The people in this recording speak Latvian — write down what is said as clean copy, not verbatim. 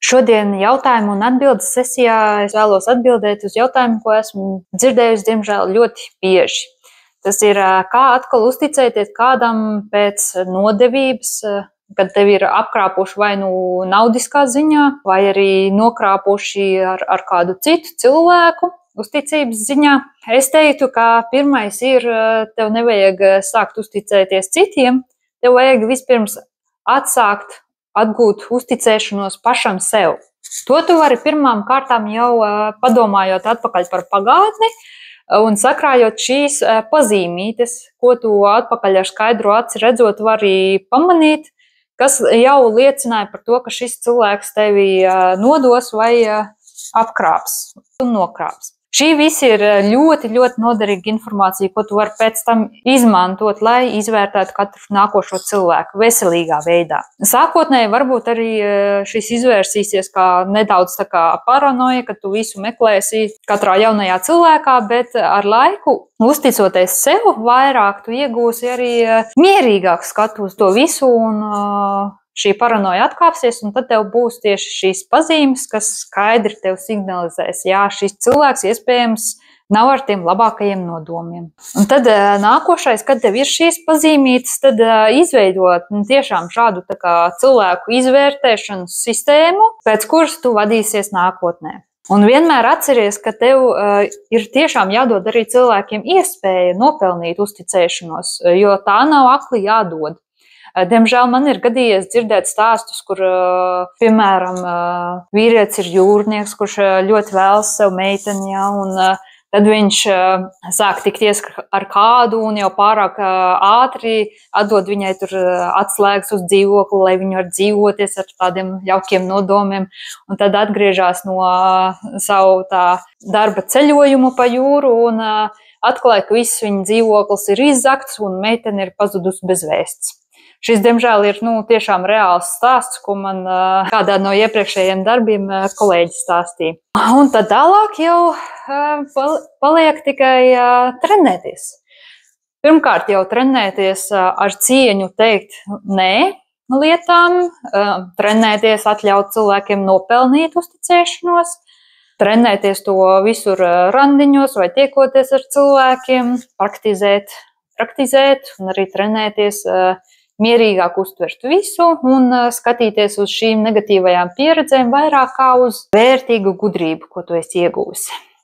Šodien jautājumu un atbildes sesijā es vēlos atbildēt uz jautājumu, ko esmu dzirdējusi, diemžēl, ļoti bieži. Tas ir, kā atkal uzticēties kādam pēc nodevības, kad tevi ir apkrāpuši vai nu naudiskā ziņā, vai arī nokrāpuši ar kādu citu cilvēku uzticības ziņā. Es teiktu, ka pirmais ir, tev nevajag sākt uzticēties citiem, tev vajag vispirms atgūt uzticēšanos pašam sev. To tu vari pirmām kārtām jau padomājot atpakaļ par pagātni un sakrājot šīs pazīmītes, ko tu atpakaļ ar skaidru aci redzot vari pamanīt, kas jau liecināja par to, ka šis cilvēks tevi nodos vai apkrāps un nokrāps. Šī visi ir ļoti, ļoti noderīga informācija, ko tu vari pēc tam izmantot, lai izvērtētu katru nākošo cilvēku veselīgā veidā. Sākotnēji varbūt arī šis izvērsīsies kā nedaudz tā kā paranoja, ka tu visu meklēsi katrā jaunajā cilvēkā, bet ar laiku, uzticoties sev vairāk, tu iegūsi arī mierīgāku skatu uz to visu un šī paranoja atkāpsies, un tad tev būs tieši šīs pazīmes, kas skaidri tev signalizēs, jā, šis cilvēks iespējams nav ar tiem labākajiem nodomiem. Un tad nākošais, kad tev ir šīs pazīmītes, tad izveidot tiešām šādu tā kā cilvēku izvērtēšanas sistēmu, pēc kuras tu vadīsies nākotnē. Un vienmēr atceries, ka tev ir tiešām jādod arī cilvēkiem iespēja nopelnīt uzticēšanos, jo tā nav akli jādod. Diemžēl man ir gadījies dzirdēt stāstus, kur, piemēram, vīrietis ir jūrnieks, kurš ļoti vēlas sev meiteni, ja, un tad viņš sāk tikties ar kādu un jau pārāk ātri atdod viņai tur atslēgas uz dzīvokli, lai viņi var dzīvoties ar tādiem jaukiem nodomiem, un tad atgriežas no savu tā darba ceļojumu pa jūru un atklāja, ka viss viņa dzīvoklis ir izzakts un meitene ir pazudusi bez vēsts. Šis, diemžēl, ir tiešām reāls stāsts, ko man kādā no iepriekšējiem darbiem kolēģis stāstīja. Un tad tālāk jau paliek tikai trenēties. Pirmkārt jau trenēties ar cieņu teikt nē lietām, trenēties atļaut cilvēkiem nopelnīt uzticēšanos, trenēties to visur randiņos vai tiekoties ar cilvēkiem, praktizēt un arī trenēties mierīgāk uztvert visu un skatīties uz šīm negatīvajām pieredzēm vairāk kā uz vērtīgu gudrību, ko tu esi iegūsi.